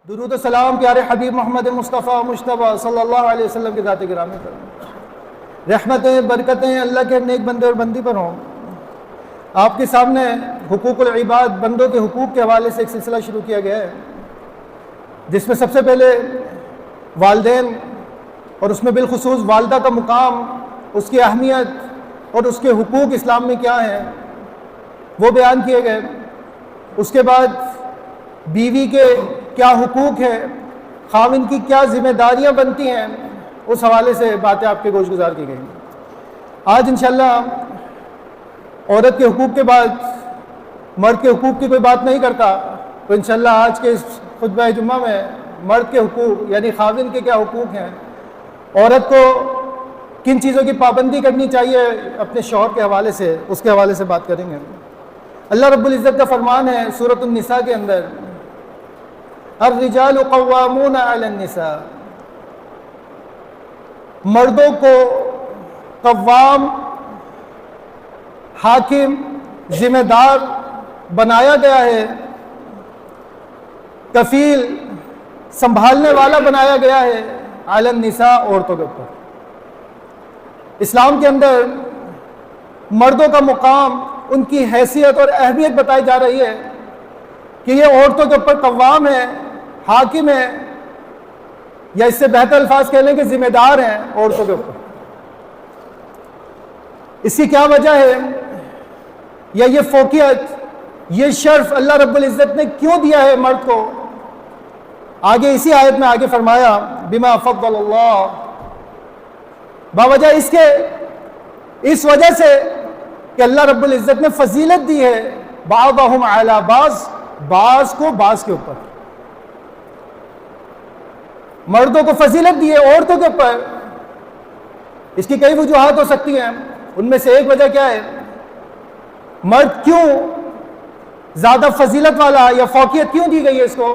درود و سلام پیارے حبیب محمد مصطفیٰ مجتبیٰ صلی اللہ علیہ وسلم کی ذات گرامی پر رحمتیں برکتیں اللہ کے نیک بندے اور بندی پر ہوں۔ آپ کے سامنے حقوق العباد، بندوں کے حقوق کے حوالے سے ایک سلسلہ شروع کیا گیا ہے، جس میں سب سے پہلے والدین اور اس میں بالخصوص والدہ کا مقام، اس کی اہمیت اور اس کے حقوق اسلام میں کیا ہیں وہ بیان کیے گئے۔ اس کے بعد بیوی کے کیا حقوق ہیں، خاوند کی کیا ذمہ داریاں بنتی ہیں، اس حوالے سے باتیں آپ کے گوش گزار کی گئیں۔ آج انشاءاللہ عورت کے حقوق کے بعد مرد کے حقوق کی کوئی بات نہیں کرتا، تو انشاءاللہ آج کے اس خطبہ جمعہ میں مرد کے حقوق یعنی خاوند کے کیا حقوق ہیں، عورت کو کن چیزوں کی پابندی کرنی چاہیے اپنے شوہر کے حوالے سے، اس کے حوالے سے بات کریں گے۔ اللہ رب العزت کا فرمان ہے سورۃ النساء کے اندر، الرجال قوامون علی النساء، مردوں کو قوام، حاکم، ذمہ دار بنایا گیا ہے، کفیل، سنبھالنے والا بنایا گیا ہے علی النساء، عورتوں کے اوپر۔ اسلام کے اندر مردوں کا مقام، ان کی حیثیت اور اہمیت بتائی جا رہی ہے کہ یہ عورتوں کے اوپر قوام ہے، حاکم ہے، یا اس سے بہتر الفاظ کہہ لیں کہ ذمہ دار ہیں عورتوں کے اوپر۔ اس کی کیا وجہ ہے، یا یہ فوقیت، یہ شرف اللہ رب العزت نے کیوں دیا ہے مرد کو؟ آگے اسی آیت میں آگے فرمایا بما فضل اللہ، باوجہ اس کے، اس وجہ سے کہ اللہ رب العزت نے فضیلت دی ہے بعضهم علی بعض، بعض کو بعض کے اوپر، مردوں کو فضیلت دی ہے عورتوں کے اوپر۔ اس کی کئی وجوہات ہو سکتی ہیں، ان میں سے ایک وجہ کیا ہے، مرد کیوں زیادہ فضیلت والا یا فوقیت کیوں دی گئی ہے اس کو،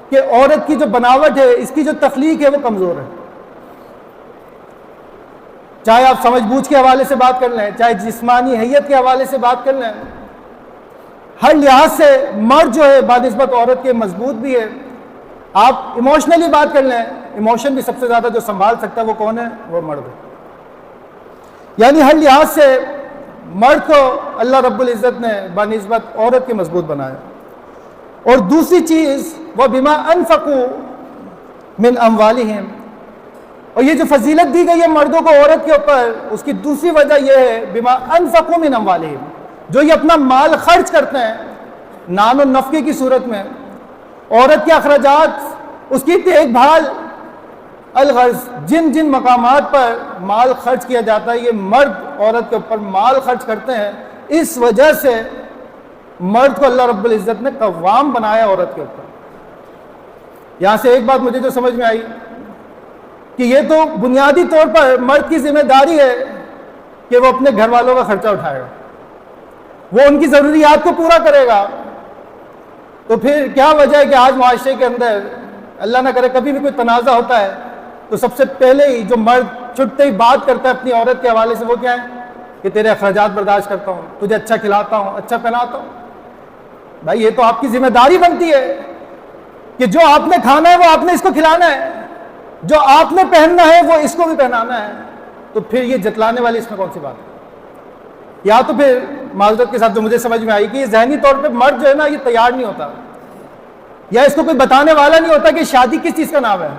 کہ عورت کی جو بناوٹ ہے، اس کی جو تخلیق ہے وہ کمزور ہے۔ چاہے آپ سمجھ بوجھ کے حوالے سے بات کر لیں، چاہے جسمانی حیت کے حوالے سے بات کر لیں، ہر لحاظ سے مرد جو ہے بنسبت عورت کے مضبوط بھی ہے۔ آپ ایموشنلی بات کر لیں، ایموشن بھی سب سے زیادہ جو سنبھال سکتا ہے وہ کون ہے، وہ مرد ہے۔ یعنی ہر لحاظ سے مرد کو اللہ رب العزت نے بنسبت عورت کے مضبوط بنایا۔ اور دوسری چیز وَبِمَا أَنفَقُوا مِنْ أَمْوَالِهِمْ، اور یہ جو فضیلت دی گئی ہے مردوں کو عورت کے اوپر، اس کی دوسری وجہ یہ ہے بِمَا أَنفَقُوا مِنْ أَمْوَالِهِمْ، جو یہ اپنا مال خرچ کرتے ہیں نان و نفقے کی صورت میں، عورت کے اخراجات، اس کی دیکھ بھال، الغرض جن جن مقامات پر مال خرچ کیا جاتا ہے، یہ مرد عورت کے اوپر مال خرچ کرتے ہیں۔ اس وجہ سے مرد کو اللہ رب العزت نے قوام بنایا عورت کے اوپر۔ یہاں سے ایک بات مجھے جو سمجھ میں آئی کہ یہ تو بنیادی طور پر مرد کی ذمہ داری ہے کہ وہ اپنے گھر والوں کا خرچہ اٹھائے گا، وہ ان کی ضروریات کو پورا کرے گا۔ تو پھر کیا وجہ ہے کہ آج معاشرے کے اندر اللہ نہ کرے کبھی بھی کوئی تنازع ہوتا ہے تو سب سے پہلے ہی جو مرد چھٹتے ہی بات کرتا ہے اپنی عورت کے حوالے سے، وہ کیا ہے کہ تیرے اخراجات برداشت کرتا ہوں، تجھے اچھا کھلاتا ہوں، اچھا پہناتا ہوں۔ بھائی یہ تو آپ کی ذمہ داری بنتی ہے کہ جو آپ نے کھانا ہے وہ آپ نے اس کو کھلانا ہے، جو آپ نے پہننا ہے وہ اس کو بھی پہنانا ہے۔ تو پھر یہ جتلانے والی اس میں کون سی بات ہے؟ یا تو پھر معذرت کے ساتھ جو مجھے سمجھ میں آئی کہ یہ ذہنی طور پہ مرد جو ہے نا یہ تیار نہیں ہوتا، یا اس کو کوئی بتانے والا نہیں ہوتا کہ شادی کس چیز کا نام ہے۔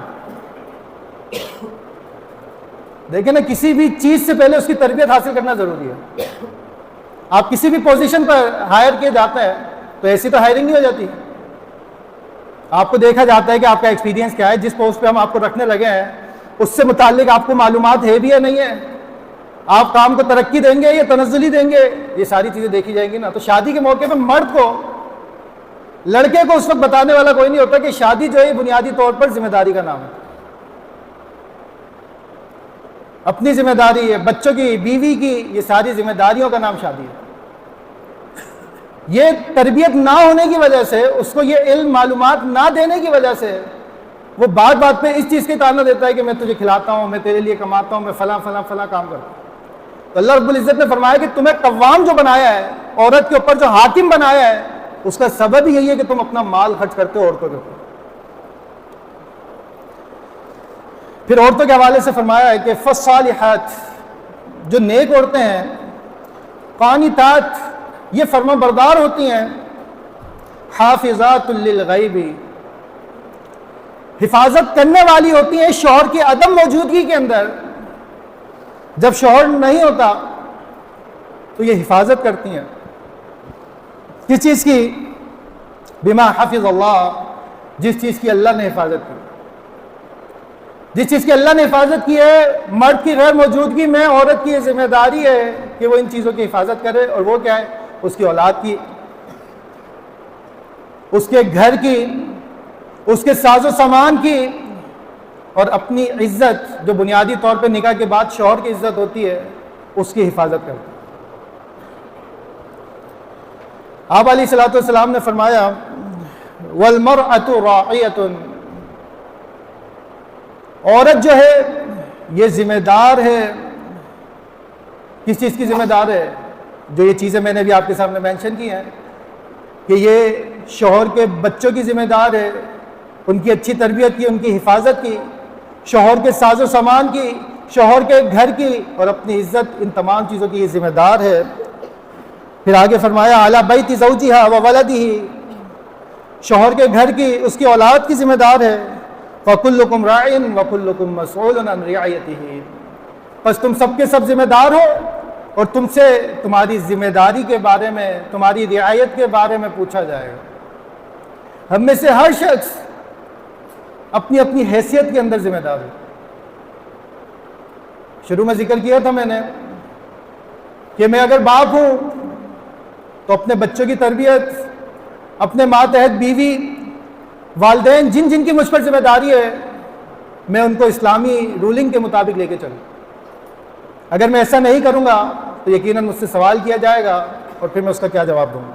دیکھیں نا، کسی بھی چیز سے پہلے اس کی تربیت حاصل کرنا ضروری ہے۔ آپ کسی بھی پوزیشن پر ہائر کیے جاتے ہیں تو ایسی تو ہائرنگ نہیں ہو جاتی، آپ کو دیکھا جاتا ہے کہ آپ کا ایکسپیرینس کیا ہے، جس پوسٹ پہ ہم آپ کو رکھنے لگے ہیں اس سے متعلق آپ کو معلومات ہے بھی یا نہیں ہے، آپ کام کو ترقی دیں گے یا تنزلی دیں گے، یہ ساری چیزیں دیکھی جائیں گی نا۔ تو شادی کے موقع پہ مرد کو، لڑکے کو اس وقت بتانے والا کوئی نہیں ہوتا کہ شادی جو ہے بنیادی طور پر ذمہ داری کا نام ہے، اپنی ذمہ داری ہے، بچوں کی، بیوی کی، یہ ساری ذمہ داریوں کا نام شادی ہے۔ یہ تربیت نہ ہونے کی وجہ سے، اس کو یہ علم معلومات نہ دینے کی وجہ سے وہ بات بات پہ اس چیز کے تانا دیتا ہے کہ میں تجھے کھلاتا ہوں، میں تیرے لیے کماتا ہوں، میں فلاں فلاں فلاں کام کرتا ہوں۔ تو اللہ رب العزت نے فرمایا کہ تمہیں قوام جو بنایا ہے، عورت کے اوپر جو حاکم بنایا ہے، اس کا سبب یہی ہے کہ تم اپنا مال خرچ کرتے ہو عورتوں کے اوپر۔ پھر عورتوں کے حوالے سے فرمایا ہے کہ فالصالحات، جو نیک عورتیں ہیں، قانتات، یہ فرما بردار ہوتی ہیں، حافظات للغیب، حفاظت کرنے والی ہوتی ہیں شوہر کی عدم موجودگی کے اندر. جب شوہر نہیں ہوتا تو یہ حفاظت کرتی ہیں. کس چیز کی؟ بما حفظ اللہ، جس چیز کی اللہ نے حفاظت کی. جس چیز کی اللہ نے حفاظت کی ہے، مرد کی غیر موجودگی میں عورت کی یہ ذمہ داری ہے کہ وہ ان چیزوں کی حفاظت کرے. اور وہ کیا ہے؟ اس کی اولاد کی، اس کے گھر کی، اس کے ساز و سامان کی، اور اپنی عزت جو بنیادی طور پہ نکاح کے بعد شوہر کی عزت ہوتی ہے اس کی حفاظت کرتے. آپ علیہ الصلوۃ والسلام نے فرمایا والمرأة راعیۃ، عورت جو ہے یہ ذمہ دار ہے. کس چیز کی ذمہ دار ہے؟ جو یہ چیزیں میں نے بھی آپ کے سامنے مینشن کی ہیں کہ یہ شوہر کے بچوں کی ذمہ دار ہے، ان کی اچھی تربیت کی، ان کی حفاظت کی، شوہر کے ساز و سامان کی، شوہر کے گھر کی، اور اپنی عزت، ان تمام چیزوں کی یہ ذمہ دار ہے. پھر آگے فرمایا علی بیت زوجہا و ولدہ، شوہر کے گھر کی، اس کی اولاد کی ذمہ دار ہے. فکلکم راع وکلکم مسئول عن رعیتہ، پس تم سب کے سب ذمہ دار ہو اور تم سے تمہاری ذمہ داری کے بارے میں، تمہاری رعایت کے بارے میں پوچھا جائے گا. ہم میں سے ہر شخص اپنی اپنی حیثیت کے اندر ذمہ دار ہے. شروع میں ذکر کیا تھا میں نے کہ میں اگر باپ ہوں تو اپنے بچوں کی تربیت، اپنے ماتحت بیوی، والدین، جن جن کی مجھ پر ذمہ داری ہے، میں ان کو اسلامی رولنگ کے مطابق لے کے چلوں. اگر میں ایسا نہیں کروں گا تو یقیناً مجھ سے سوال کیا جائے گا اور پھر میں اس کا کیا جواب دوں گا.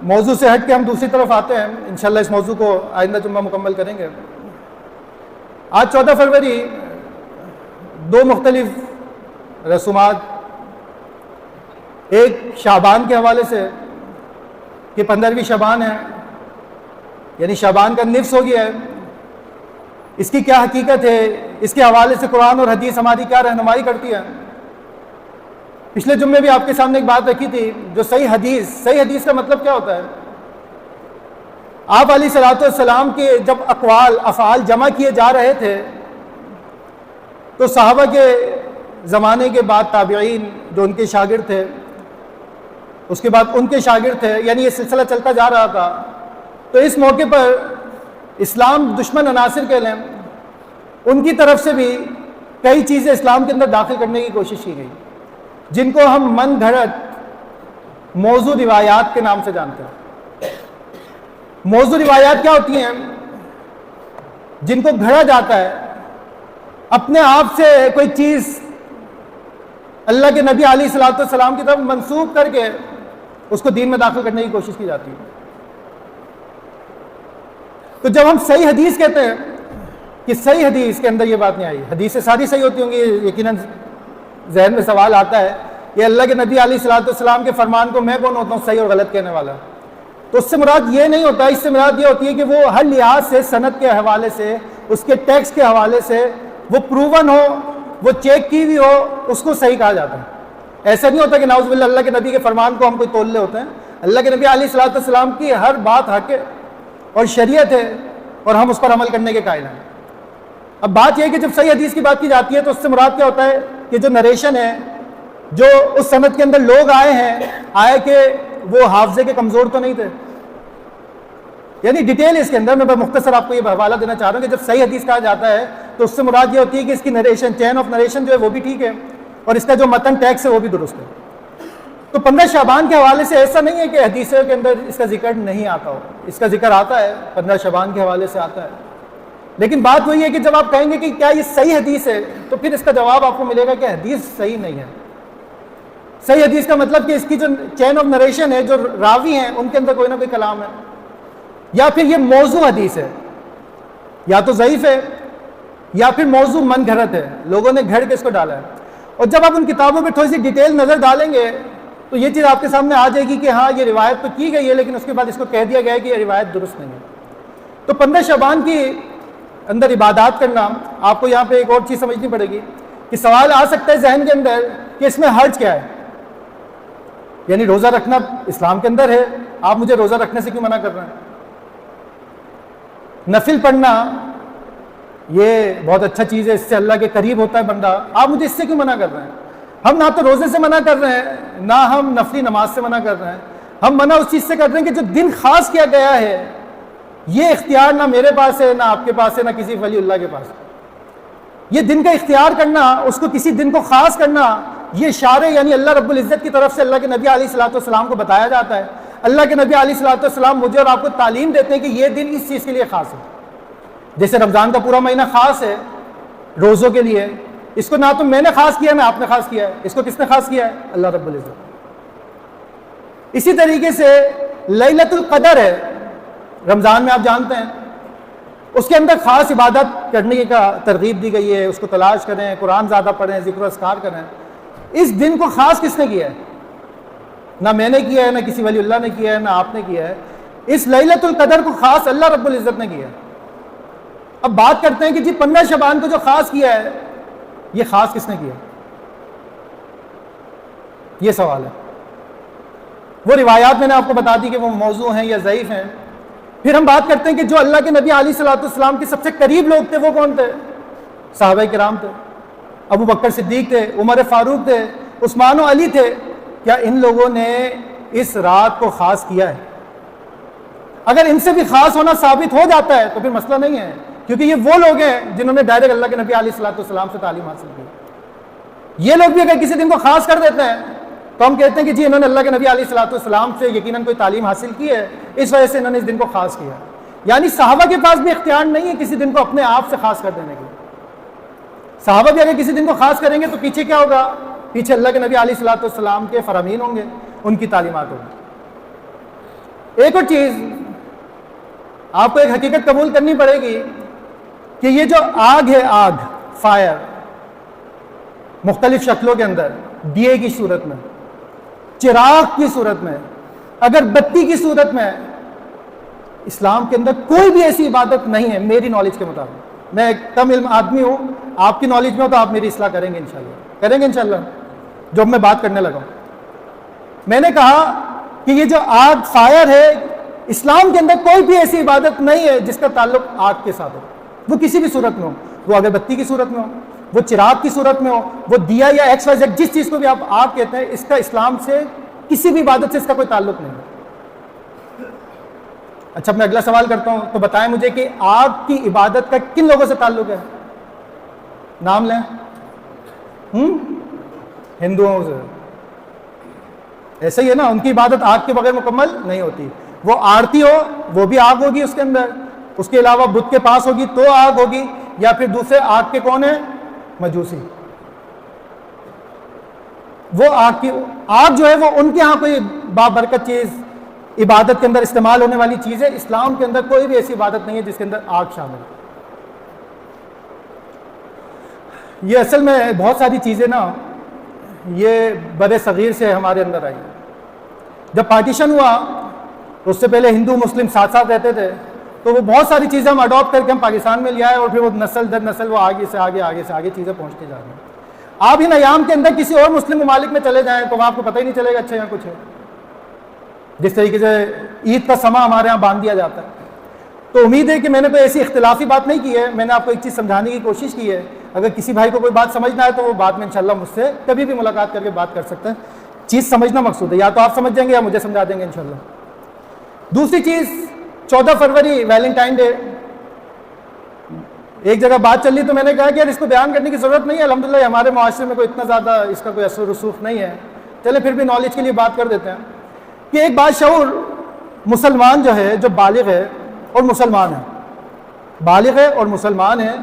موضوع سے ہٹ کے ہم دوسری طرف آتے ہیں. انشاءاللہ اس موضوع کو آئندہ جمعہ مکمل کریں گے. آج 14 فروری دو مختلف رسومات، ایک شعبان کے حوالے سے کہ 15ویں شعبان ہے، یعنی شعبان کا نصف ہو گیا ہے. اس کی کیا حقیقت ہے، اس کے حوالے سے قرآن اور حدیث ہماری کیا رہنمائی کرتی ہے. پچھلے جمعے بھی آپ کے سامنے ایک بات رکھی تھی، جو صحیح حدیث کا مطلب کیا ہوتا ہے. آپ علیہ الصلوۃ والسلام کے جب اقوال افعال جمع کیے جا رہے تھے تو صحابہ کے زمانے کے بعد تابعین جو ان کے شاگرد تھے، اس کے بعد ان کے شاگرد تھے، یعنی یہ سلسلہ چلتا جا رہا تھا. تو اس موقع پر اسلام دشمن عناصر کے لیں ان کی طرف سے بھی کئی چیزیں اسلام کے اندر داخل کرنے کی کوشش کی گئی، جن کو ہم من گھڑت موضوع روایات کے نام سے جانتے ہیں. موضوع روایات کیا ہوتی ہیں؟ جن کو گھڑا جاتا ہے، اپنے آپ سے کوئی چیز اللہ کے نبی علیہ الصلوۃ والسلام کی طرف منسوب کر کے اس کو دین میں داخل کرنے کی کوشش کی جاتی ہے. تو جب ہم صحیح حدیث کہتے ہیں کہ صحیح حدیث کے اندر یہ بات نہیں آئی، حدیثیں ساری صحیح ہوتی ہوں گی، یقیناً ذہن میں سوال آتا ہے کہ اللہ کے نبی علیہ الصلوۃ والسلام کے فرمان کو میں کون ہوتا ہوں صحیح اور غلط کہنے والا. تو اس سے مراد یہ نہیں ہوتا، اس سے مراد یہ ہوتی ہے کہ وہ ہر لحاظ سے، سند کے حوالے سے، اس کے ٹیکسٹ کے حوالے سے وہ پروون ہو، وہ چیک کی ہوئی ہو، اس کو صحیح کہا جاتا ہے. ایسا نہیں ہوتا کہ نعوذ باللہ اللہ کے نبی کے فرمان کو ہم کوئی تول لے ہوتے ہیں. اللہ کے نبی علیہ الصلوۃ والسلام کی ہر بات حق ہے اور شریعت ہے اور ہم اس پر عمل کرنے کے قائل ہیں. اب بات یہ ہے کہ جب صحیح حدیث کی بات کی جاتی ہے تو اس سے مراد کیا ہوتا ہے کہ جو نریشن ہے، جو اس سند کے اندر لوگ آئے کہ وہ حافظے کے کمزور تو نہیں تھے. یعنی ڈیٹیل اس کے اندر میں مختصر آپ کو یہ حوالہ دینا چاہ رہا ہوں کہ جب صحیح حدیث کہا جاتا ہے تو اس سے مراد یہ ہوتی ہے کہ اس کی نریشن، چین آف نریشن جو ہے وہ بھی ٹھیک ہے اور اس کا جو متن ٹیکس ہے وہ بھی درست ہے. تو 15 شعبان کے حوالے سے ایسا نہیں ہے کہ حدیثوں کے اندر اس کا ذکر نہیں آتا ہو، اس کا ذکر آتا ہے، 15 شعبان کے حوالے سے آتا ہے. لیکن بات وہی ہے کہ جب آپ کہیں گے کہ کیا یہ صحیح حدیث ہے تو پھر اس کا جواب آپ کو ملے گا کہ حدیث صحیح نہیں ہے. صحیح حدیث کا مطلب کہ اس کی جو چین آف نریشن ہے، جو راوی ہیں ان کے اندر کوئی نہ کوئی کلام ہے، یا پھر یہ موضوع حدیث ہے، یا تو ضعیف ہے یا پھر موضوع من گھڑت ہے، لوگوں نے گھڑ کے اس کو ڈالا ہے. اور جب آپ ان کتابوں پہ تھوڑی سی ڈیٹیل نظر ڈالیں گے تو یہ چیز آپ کے سامنے آ جائے گی کہ ہاں یہ روایت تو کی گئی ہے لیکن اس کے بعد اس کو کہہ دیا گیا ہے کہ یہ روایت درست نہیں ہے۔ تو 15 شعبان کی اندر عبادات کرنا، آپ کو یہاں پہ ایک اور چیز سمجھنی پڑے گی کہ سوال آ سکتا ہے ذہن کے اندر کہ اس میں حرج کیا ہے، یعنی روزہ رکھنا اسلام کے اندر ہے، آپ مجھے روزہ رکھنے سے کیوں منع کر رہے ہیں؟ نفل پڑھنا یہ بہت اچھا چیز ہے، اس سے اللہ کے قریب ہوتا ہے بندہ، آپ مجھے اس سے کیوں منع کر رہے ہیں؟ ہم نہ تو روزے سے منع کر رہے ہیں، نہ ہم نفلی نماز سے منع کر رہے ہیں، ہم منع اس چیز سے کر رہے ہیں کہ جو دن خاص کیا گیا ہے یہ اختیار نہ میرے پاس ہے، نہ آپ کے پاس ہے، نہ کسی ولی اللہ کے پاس ہے۔ یہ دن کا اختیار کرنا، اس کو کسی دن کو خاص کرنا، یہ اشارے یعنی اللہ رب العزت کی طرف سے اللہ کے نبی علیہ الصلوۃ والسلام کو بتایا جاتا ہے۔ اللہ کے نبی علیہ الصلوۃ والسلام مجھے اور آپ کو تعلیم دیتے ہیں کہ یہ دن اس چیز کے لیے خاص ہے۔ جیسے رمضان کا پورا مہینہ خاص ہے روزوں کے لیے، اس کو نہ تو میں نے خاص کیا نہ آپ نے خاص کیا ہے، اس کو کس نے خاص کیا ہے؟ اللہ رب العزت۔ اسی طریقے سے لیلۃ القدر ہے رمضان میں، آپ جانتے ہیں اس کے اندر خاص عبادت کرنے کا ترغیب دی گئی ہے، اس کو تلاش کریں، قرآن زیادہ پڑھیں، ذکر و اذکار کریں۔ اس دن کو خاص کس نے کیا ہے؟ نہ میں نے کیا ہے، نہ کسی ولی اللہ نے کیا ہے، نہ آپ نے کیا ہے۔ اس لیلۃ القدر کو خاص اللہ رب العزت نے کیا ہے۔ اب بات کرتے ہیں کہ جی 15 شعبان کو جو خاص کیا ہے یہ خاص کس نے کیا؟ یہ سوال ہے۔ وہ روایات میں نے آپ کو بتا دی کہ وہ موضوع ہیں یا ضعیف ہیں۔ پھر ہم بات کرتے ہیں کہ جو اللہ کے نبی علیہ الصلوۃ والسلام کے سب سے قریب لوگ تھے وہ کون تھے؟ صحابہ کرام تھے، ابو بکر صدیق تھے، عمر فاروق تھے، عثمان و علی تھے۔ کیا ان لوگوں نے اس رات کو خاص کیا ہے؟ اگر ان سے بھی خاص ہونا ثابت ہو جاتا ہے تو پھر مسئلہ نہیں ہے، کیونکہ یہ وہ لوگ ہیں جنہوں نے ڈائریکٹ اللہ کے نبی علیہ الصلوۃ والسلام سے تعلیم حاصل کی۔ یہ لوگ بھی اگر کسی دن کو خاص کر دیتے ہیں تو ہم کہتے ہیں کہ جی انہوں نے اللہ کے نبی علیہ الصلوۃ والسلام سے یقیناً کوئی تعلیم حاصل کی ہے، اس وجہ سے انہوں نے اس دن کو خاص کیا۔ یعنی صحابہ کے پاس بھی اختیار نہیں ہے کسی دن کو اپنے آپ سے خاص کر دینے کے۔ صحابہ بھی اگر کسی دن کو خاص کریں گے تو پیچھے کیا ہوگا؟ پیچھے اللہ کے نبی علیہ الصلوۃ والسلام کے فرامین ہوں گے، ان کی تعلیمات ہوں گی۔ ایک اور چیز آپ کو ایک حقیقت قبول کرنی پڑے گی کہ یہ جو آگ ہے، آگ، فائر، مختلف شکلوں کے اندر، دیے کی صورت میں، چراغ کی صورت میں، اگر بتی کی صورت میں، اسلام کے اندر کوئی بھی ایسی عبادت نہیں ہے میری نالج کے مطابق۔ میں ایک کم علم آدمی ہوں، آپ کی نالج میں ہو تو آپ میری اصلاح کریں گے انشاءاللہ، کریں گے انشاءاللہ جو اب میں بات کرنے لگا ہوں۔ میں نے کہا کہ یہ جو آگ، فائر ہے، اسلام کے اندر کوئی بھی ایسی عبادت نہیں ہے جس کا تعلق آگ کے ساتھ ہو، وہ کسی بھی صورت میں ہو، وہ اگربتی کی صورت میں ہو، وہ چراغ کی صورت میں ہو، وہ دیا یا ایکس وائی زیڈ، جس چیز کو بھی آپ آگ کہتے ہیں، اس کا اسلام سے کسی بھی عبادت سے اس کا کوئی تعلق نہیں ہے۔ اچھا میں اگلا سوال کرتا ہوں، تو بتائیں مجھے کہ آگ کی عبادت کا کن لوگوں سے تعلق ہے؟ نام لیں۔ ہندوؤں سے۔ ایسا ہی ہے نا، ان کی عبادت آگ کے بغیر مکمل نہیں ہوتی۔ وہ آرتی ہو وہ بھی آگ ہوگی اس کے اندر، اس کے علاوہ بت کے پاس ہوگی تو آگ ہوگی، یا پھر دوسرے آگ کے کون ہیں؟ مجوسی۔ وہ آگ جو ہے وہ ان کے ہاں کوئی بابرکت چیز، عبادت کے اندر استعمال ہونے والی چیز ہے۔ اسلام کے اندر کوئی بھی ایسی عبادت نہیں ہے جس کے اندر آگ شامل ہے۔ یہ اصل میں بہت ساری چیزیں نا یہ بر صغیر سے ہمارے اندر آئی۔ جب پارٹیشن ہوا اس سے پہلے ہندو مسلم ساتھ ساتھ رہتے تھے، تو وہ بہت ساری چیزیں ہم اڈاپٹ کر کے ہم پاکستان میں لے آئے، اور پھر وہ نسل در نسل وہ آگے سے آگے چیزیں پہنچتی جا رہی ہیں۔ آپ ان ایام کے اندر کسی اور مسلم ممالک میں چلے جائیں تو وہاں آپ کو پتہ ہی نہیں چلے گا اچھا یہاں کچھ ہے۔ جس طریقے سے عید کا سما ہمارے ہاں باندھ دیا جاتا ہے، تو امید ہے کہ میں نے کوئی ایسی اختلافی بات نہیں کی ہے، میں نے آپ کو ایک چیز سمجھانے کی کوشش کی ہے۔ اگر کسی بھائی کو کوئی بات سمجھنا ہے تو وہ بعد میں انشاءاللہ مجھ سے کبھی بھی ملاقات کر کے بات کر سکتے ہیں۔ چیز سمجھنا مقصود ہے، یا تو آپ سمجھ جائیں گے یا مجھے سمجھا دیں گے انشاءاللہ۔ دوسری چیز 14 فروری ویلنٹائن ڈے، ایک جگہ بات چل رہی تو میں نے کہا کہ یار اس کو بیان کرنے کی ضرورت نہیں ہے، الحمدللہ ہمارے معاشرے میں کوئی اتنا زیادہ اس کا کوئی اثر و رسوخ نہیں ہے، چلے پھر بھی نالج کے لیے بات کر دیتے ہیں کہ ایک باشعور مسلمان جو ہے، جو بالغ ہے اور مسلمان ہے، بالغ ہے اور مسلمان ہے،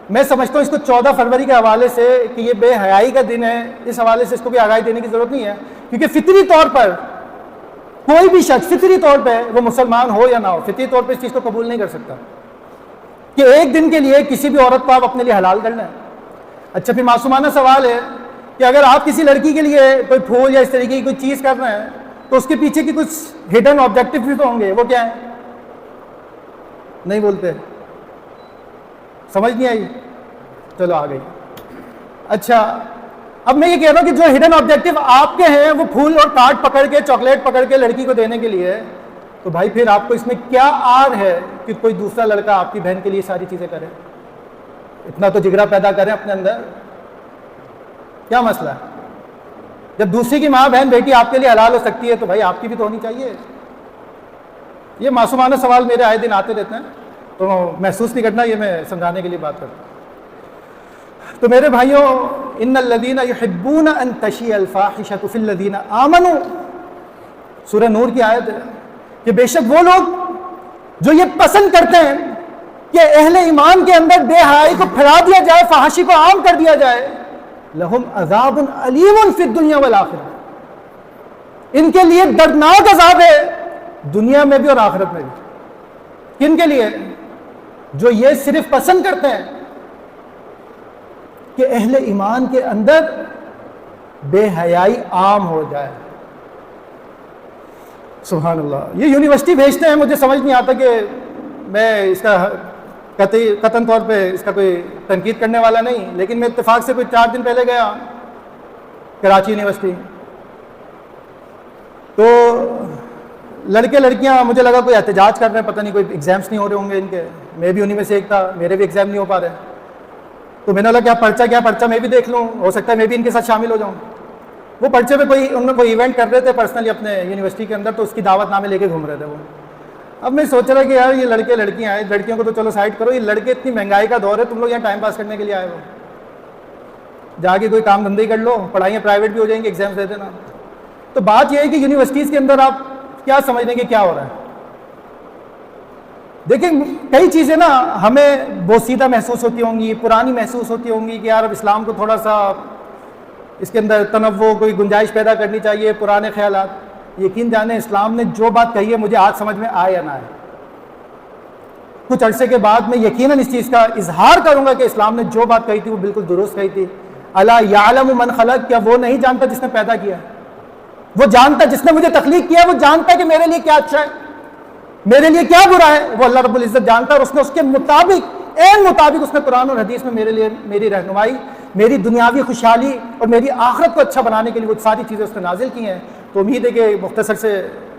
میں سمجھتا ہوں اس کو 14 فروری کے حوالے سے کہ یہ بے حیائی کا دن ہے، اس حوالے سے اس کو کوئی آگاہی دینے کی ضرورت نہیں ہے، کیونکہ فطری طور پر کوئی بھی شخص فطری طور پہ وہ مسلمان ہو یا نہ ہو، فطری طور پہ اس چیز کو قبول نہیں کر سکتا کہ ایک دن کے لیے کسی بھی عورت کو آپ اپنے لیے حلال کر لیں۔ اچھا پھر معصومانہ سوال ہے کہ اگر آپ کسی لڑکی کے لیے کوئی پھول یا اس طریقے کی کوئی چیز کر رہے ہیں تو اس کے پیچھے کی کچھ ہڈن آبجیکٹو بھی تو ہوں گے. وہ کیا ہیں؟ نہیں بولتے. سمجھ نہیں آئی؟ چلو آ گئی. اچھا اب میں یہ کہہ رہا ہوں کہ جو ہڈن آبجیکٹو آپ کے ہیں وہ پھول اور کارڈ پکڑ کے چاکلیٹ پکڑ کے لڑکی کو دینے کے لیے، تو بھائی پھر آپ کو اس میں کیا آر ہے کہ کوئی دوسرا لڑکا آپ کی بہن کے لیے ساری چیزیں کرے؟ اتنا تو جگرا پیدا کریں اپنے اندر. کیا مسئلہ ہے؟ جب دوسری کی ماں بہن بیٹی آپ کے لیے حلال ہو سکتی ہے تو بھائی آپ کی بھی تو ہونی چاہیے. یہ معصومانہ سوال میرے آئے دن آتے رہتے ہیں تو محسوس نہیں کرنا، یہ میں سمجھانے کے لیے بات کرتا ہوں. تو میرے بھائیوں، ان الذین یحبون ان تشیع الفاحشۃ فی الذین آمنوا، سورہ نور کی آیت ہے کہ بے شک وہ لوگ جو یہ پسند کرتے ہیں کہ اہل ایمان کے اندر بے حیائی کو پھیلا دیا جائے، فحاشی کو عام کر دیا جائے، لہم عذاب علیم فی الدنیا والآخرہ، ان کے لیے دردناک عذاب ہے دنیا میں بھی اور آخرت میں بھی. کن کے لیے؟ جو یہ صرف پسند کرتے ہیں کہ اہل ایمان کے اندر بے حیائی عام ہو جائے. سبحان اللہ. یہ یونیورسٹی بھیجتے ہیں، مجھے سمجھ نہیں آتا کہ میں اس کا قطعاً طور پہ اس کا کوئی تنقید کرنے والا نہیں، لیکن میں اتفاق سے کوئی 4 دن پہلے گیا کراچی یونیورسٹی، تو لڑکے لڑکیاں مجھے لگا کوئی احتجاج کر رہے ہیں، پتہ نہیں کوئی ایگزامس نہیں ہو رہے ہوں گے ان کے. میں بھی انہیں میں سے ایک تھا، میرے بھی ایگزام نہیں ہو پا رہے. تو میں نے بولا کیا پرچہ میں بھی دیکھ لوں، ہو سکتا ہے میں بھی ان کے ساتھ شامل ہو جاؤں. وہ پرچے پہ انہوں نے کوئی ایونٹ کر رہے تھے پرسنلی اپنے یونیورسٹی کے اندر، تو اس کی دعوت نامے لے کے گھوم رہے تھے وہ. اب میں سوچ رہا کہ یار یہ لڑکے لڑکیاں آئے، لڑکیوں کو تو چلو سائڈ کرو، یہ لڑکے اتنی مہنگائی کا دور ہے، تم لوگ یہاں ٹائم پاس کرنے کے لیے آئے ہو، جا کے کوئی کام دھندے کر لو، پڑھائیاں پرائیویٹ بھی ہو جائیں گی، ایگزامس دے دینا. تو بات یہ ہے کہ یونیورسٹیز کے اندر آپ کیا سمجھ لیں گے کیا ہو رہا ہے؟ دیکھیں کئی چیزیں نا ہمیں بوسیدہ محسوس ہوتی ہوں گی، پرانی محسوس ہوتی ہوں گی کہ یار اب اسلام کو تھوڑا سا اس کے اندر تنوع کوئی گنجائش پیدا کرنی چاہیے، پرانے خیالات. یقین جانیں اسلام نے جو بات کہی ہے مجھے آج سمجھ میں آئے یا نہ آئے، کچھ عرصے کے بعد میں یقیناً اس چیز کا اظہار کروں گا کہ اسلام نے جو بات کہی تھی وہ بالکل درست کہی تھی. الا یعلم من خلق، کیا وہ نہیں جانتا جس نے پیدا کیا؟ وہ جانتا جس نے مجھے تخلیق کیا، وہ جانتا کہ میرے لیے کیا اچھا ہے، میرے لیے کیا برا ہے، وہ اللہ رب العزت جانتا ہے. اور اس نے اس کے مطابق عین مطابق اس نے قرآن اور حدیث میں میرے لیے میری رہنمائی، میری دنیاوی خوشحالی اور میری آخرت کو اچھا بنانے کے لیے وہ ساری چیزیں اس نے نازل کی ہیں. تو امید ہے کہ مختصر سے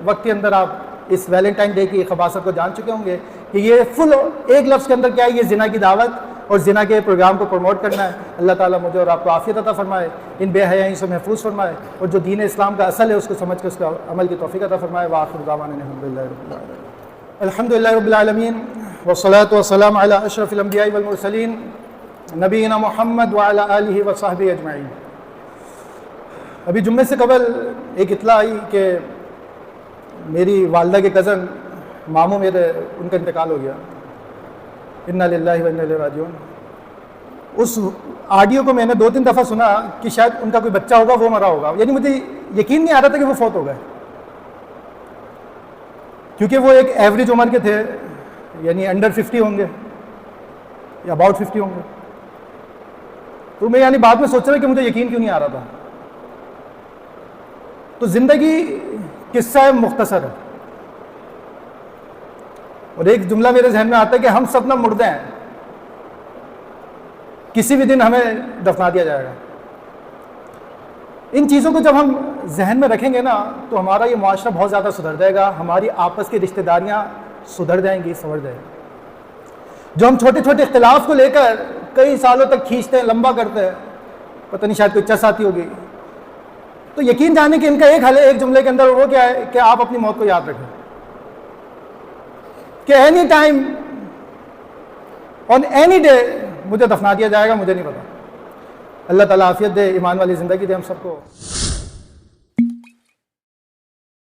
وقت کے اندر آپ اس ویلنٹائن ڈے کی خباثت کو جان چکے ہوں گے کہ یہ فل ایک لفظ کے اندر کیا ہے، یہ زنا کی دعوت اور زنا کے پروگرام کو پروموٹ کرنا ہے. اللہ تعالیٰ مجھے اور آپ کو عافیت عطا فرمائے، ان بے حیائی سے محفوظ فرمائے، اور جو دین اسلام کا اصل ہے اس کو سمجھ کے اس کا عمل کی توفیق عطا فرمائے. وآخر دعوانا الحمد للہ رب العالمین والصلاة والسلام علی اشرف الانبیاء والمرسلین نبینا محمد وعلی آلہ وصحبہ اجمعین. ابھی جمعے سے قبل ایک اطلاع آئی کہ میری والدہ کے کزن ماموں میرے، ان کا انتقال ہو گیا. انا للہ و انا الیہ راجعون. اس آڈیو کو میں نے 2-3 دفعہ سنا کہ شاید ان کا کوئی بچہ ہوگا وہ مرا ہوگا، یعنی مجھے یقین نہیں آ رہا تھا کہ وہ فوت ہو گئے، کیونکہ وہ ایک ایوریج عمر کے تھے، یعنی انڈر 50 ہوں گے یا اباؤٹ 50 ہوں گے. تو میں یعنی بعد میں سوچ رہا کہ مجھے یقین کیوں نہیں آ رہا تھا. تو زندگی قصہ مختصر ہے، اور ایک جملہ میرے ذہن میں آتا ہے کہ ہم سب نہ مردے ہیں، کسی بھی دن ہمیں دفنا دیا جائے گا. ان چیزوں کو جب ہم ذہن میں رکھیں گے نا تو ہمارا یہ معاشرہ بہت زیادہ سدھر جائے گا، ہماری آپس کی رشتہ داریاں سدھر جائیں گی، سنور جائیں گی. جو ہم چھوٹے چھوٹے اختلاف کو لے کر کئی سالوں تک کھینچتے ہیں، لمبا کرتے ہیں، پتہ نہیں شاید کوئی چس آتی ہوگی. تو یقین جانے کہ ان کا ایک حل ہے ایک جملے کے اندر، وہ کیا ہے کہ آپ اپنی موت کو یاد رکھیں کہ any time on any day مجھے دفنا دیا جائے گا، مجھے نہیں پتا. اللہ تعالیٰ عافیت دے، ایمان والی زندگی دے ہم سب کو.